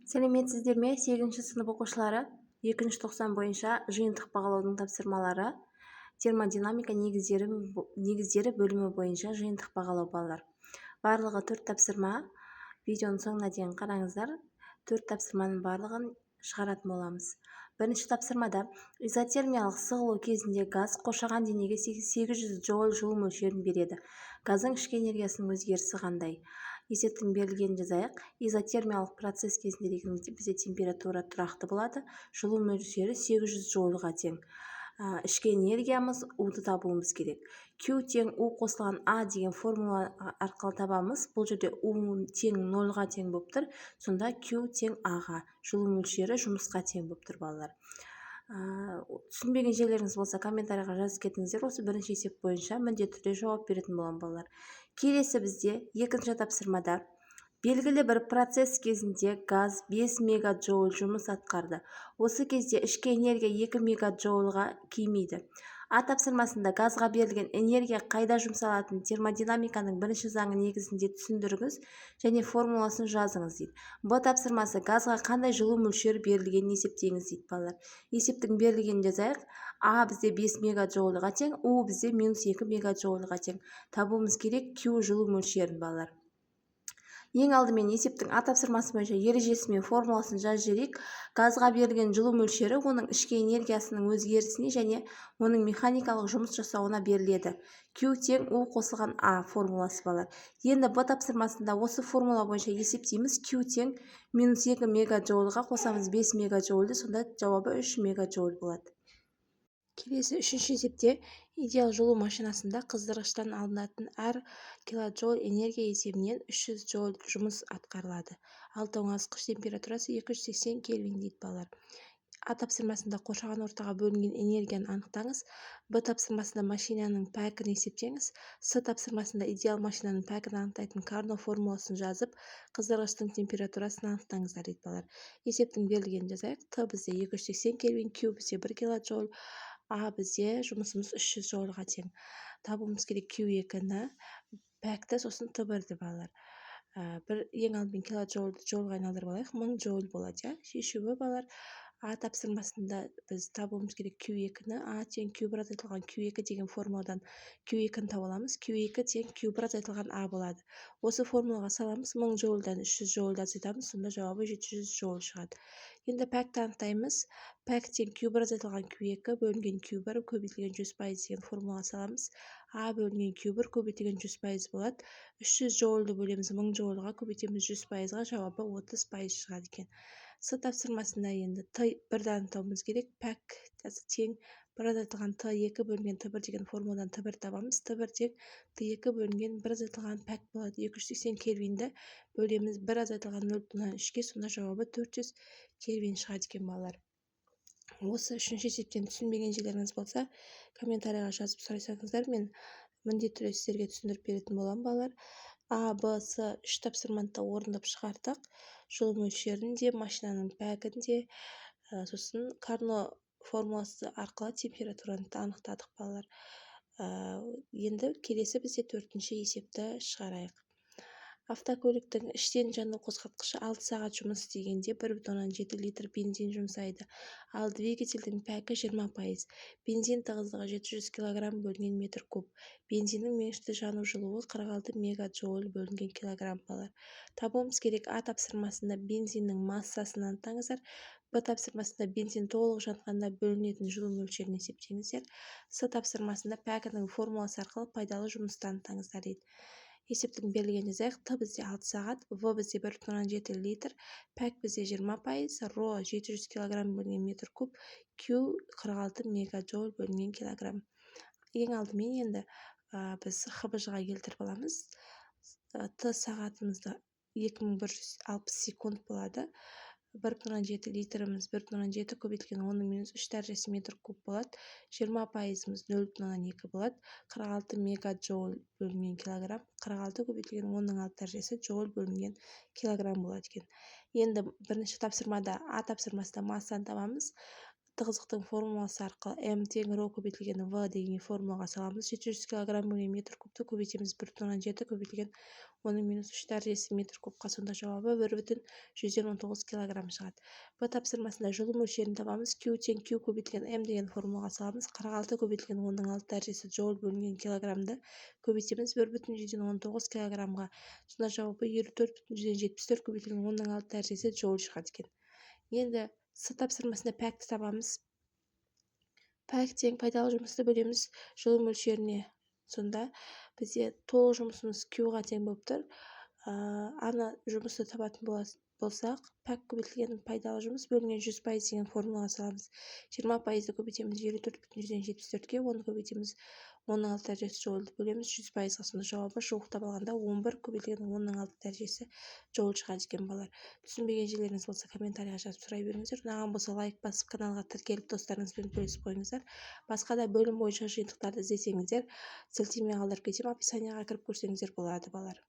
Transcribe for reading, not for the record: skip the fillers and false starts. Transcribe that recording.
Сәлеметсіздер ме? 8-ші сынып оқушылары 2-ші тоқсан бойынша жиынтық бағалаудың тапсырмалары термодинамика негіздері бөлімі бойынша жиынтық бағалау балалар. Барлығы 4 тапсырма. Видеоның соңына дейін қараңыздар. 4 тапсырманың барлығын шығаратын боламыз. Бірінші тапсырмада изотермиялық сығылу кезінде газ қоршаған денеге 800 джоуль жылу мөлшерін береді. Газдың ішкі энергиясының өзгерісі қандай? Есептің берілгенін жазайық. Изотермиялық процесс кезінде бізде температура тұрақты болады. Жылу мөлшері 800 джоульға тең. Ішкі энергиямыз уды табуымыз керек. Q тең U қосылған А деген формула арқылы табамыз. Бұл жерде U тең 0-ға тең болып тұр. Сонда Q тең А-ға. Жылу мөлшері жұмысқа тең болып тұр балалар. Түсінбеген жерлеріңіз болса комментарийға жазып кетіңіздер. Осы бірінші есеп бойынша міндетті түрде жауап беретін болам балалар. Келесі бізде екінші тапсырмада белгілі бір процесс кезінде газ 5 мегаджоуль жұмыс атқарды. Осы кезде ішкі энергия 2 мегаджоульға кемиді. А тапсырмасында газға берілген энергия қайда жұмсалатын термодинамиканың бірінші заңы негізінде түсіндіріңіз және формуласын жазыңыз дейді. Б тапсырмасы газға қандай жылу мөлшері берілгенін есептеңіз дейді балалар. Есептің берілгенін жазайық. А бізде 5 мегаджоульға тең, У бізде -2 мегаджоульға тең. Табуымыз керек Q жылу мөлшерін балалар. Ең алдымен есептің А тапсырмасы бойынша ережесі мен формуласын жазып жіберейік. Газға берілген жылу мөлшері оның ішкі энергиясының өзгерісіне және оның механикалық жұмыс жасауына беріледі. Q тең U қосылған А формуласы балалар. Енді Б тапсырмасында осы формула бойынша есептейміз. Q тең -2 мегаджоульға қосамыз 5 мегаджоульді, сонда жауабы 3 мегаджоуль болады. Келесі үшінші есепте идеал жылу машинасында қыздырғыштан алынатын әр килоджоуль энергия есебінен 300 джоуль жұмыс атқарылады. Ал тоңазытқыш температурасы 280 кельвин дейді балалар. А тапсырмасында қоршаған ортаға бөлінген энергияны анықтаңыз. Б тапсырмасында машинаның пәкін есептеңіз. С тапсырмасында идеал машинаның пәкін анықтайтын Карно формуласын жазып, қыздырғыштың температурасын анықтаңыздар дейді балалар. Есептің берілгенін жазайық. Т бізде 280 кельвин, Q бізде 1 килоджоуль, А бізде жұмысымыз 300 джоульға тең. Табуымыз керек Q2-ні, пәкті, сосын Т1-ді балалар. Ең алдымен килоджоульді джоульға айналдырып алайық. 1000 джоуль болады. Шешуі балалар. А тапсырмасында біз табуымыз керек Q2-ні. А тең Q1 азайтылған Q2 деген формуладан Q2-ні таба аламыз. Q2 тең Q1 азайтылған А болады. Осы формулаға саламыз. 1000 джоульдан 300 джоульді азайтамыз. Сонда жауабы 700 джоуль шығады. Енді пәкті анықтаймыз. Пәк тең Q1 азайтылған Q2 бөлінген Q1 көбейтілген 100% деген формулаға саламыз. А бөлінген Q1 көбейтілген 100% болады. 300 джоульді бөлеміз 1000 джоульға, көбейтеміз 100%-ға, жауабы 30% шығады екен. С тапсырмасында енді Т1-ді анықтауымыз керек. Пәк тең 1 азайтылған Т2 бөлінген Т1 деген формуладан Т1 табамыз. Т1 тең Т2 бөлінген 1 азайтылған пәк болады. 280 кельвинді бөлеміз 1 азайтылған 0,3-ге, сонда жауабы 400 кельвин шығады екен балалар. Осы үшінші есептен түсінбеген жерлеріңіз болса, комментарийға жазып сұрайсаңыздар, мен міндетті түрде сіздерге түсіндіріп беретін боламын балалар. А, Б, С 3 тапсырманы орындап шығардық. Жылу мөлшерін де, машинаның пәкін де, сосын Карно формуласы арқылы температураны анықтадық балалар. Енді келесі бізде 4-ші есепті шығарайық. Автокөліктің іштен жану қозғалтқышы 6 сағат жұмыс істегенде 1,7 литр бензин жұмсайды. Ал двигательдің пәкі 20%. Бензин тығыздығы 700 кг бөлінген метр куб. Бензиннің меншікті жану жылуы 46 мегаджоуль бөлінген килограмм балалар. Табуымыз керек. А тапсырмасында бензиннің массасын анықтаңыздар. Б тапсырмасында бензин толық жанғанда бөлінетін жылу мөлшерін есептеңіздер. С тапсырмасында пәкінің формуласы арқылы пайдалы жұмысты анықтаңыздар дейді. Есептің берілген жазайық. Т бізде 6 сағат, В бізде 1,7 литр, пәк бізде 20%, ро 700 кг бөлінген метр куб, Q 46 мегаджоуль бөлінген килограмм. Ең алдымен енді біз ХБЖ-ға келтіріп аламыз. Т сағатымызда 2160 секунд болады. 1,7 литріміз 1,7 көбейтілген 10-3 дәрежесі метр куб болады. 20%-ымыз 0,2 болады. 46 мегаджоуль бөлінген килограмм. 46 көбейтілген 10-6 дәрежесі джоуль бөлінген килограмм болады екен. Енді бірінші тапсырмада А тапсырмасында массаны табамыз. тығыздықтың формуласы арқылы м тең ρ көбейтілген в деген формулаға саламыз. 700 кг бөлген метр кубты көбейтеміз. 1,7 көбейтілген 10-3 дәрежесі метр кубқа. Сонда жауабы 1,119 кг шығады. Б тапсырмасында жылу мөлшерін табамыз. Q тең Q көбейтілген м деген формулаға саламыз. 46 көбейтілген 10-6 дәрежесі джоуль бөлінген килограммды көбейтеміз 1,119 кг-ға. Сонда жауабы 54,74 көбейтілген 10-6 дәрежесі джоуль шығады екен. Енді С тапсырмасында пәкті табамыз. Пәк тең пайдалы жұмысты бөлеміз жылу мөлшеріне. Сонда бізде толық жұмысымыз Q-ға тең болып тұр. Ана жұмысты табатын болсақ, пәк көбейтілген пайдалы жұмыс бөлінген 100% деген формулаға саламыз. 20%-ді көбейтеміз 54,74-ге, 10 көбейтеміз 10-6 дәрежесі джоульді бөлеміз 100%-ға. Сонда жауабы жуықтап алғанда 11 көбейтілген 10-6 дәрежесі джоуль шығады екен балалар. Түсінбеген жерлеріңіз болса комментарийға жазып сұрай беріңіздер. Ұнаған болса лайк басып каналға тіркеліп достарыңызбен бөлісіп қойыңыздар. Басқа да бөлім бойынша жиынтықтарды іздесеңіздер, сілтеме қалдырып кетемін, описанияға кіріп көрсеңіздер болады балалар.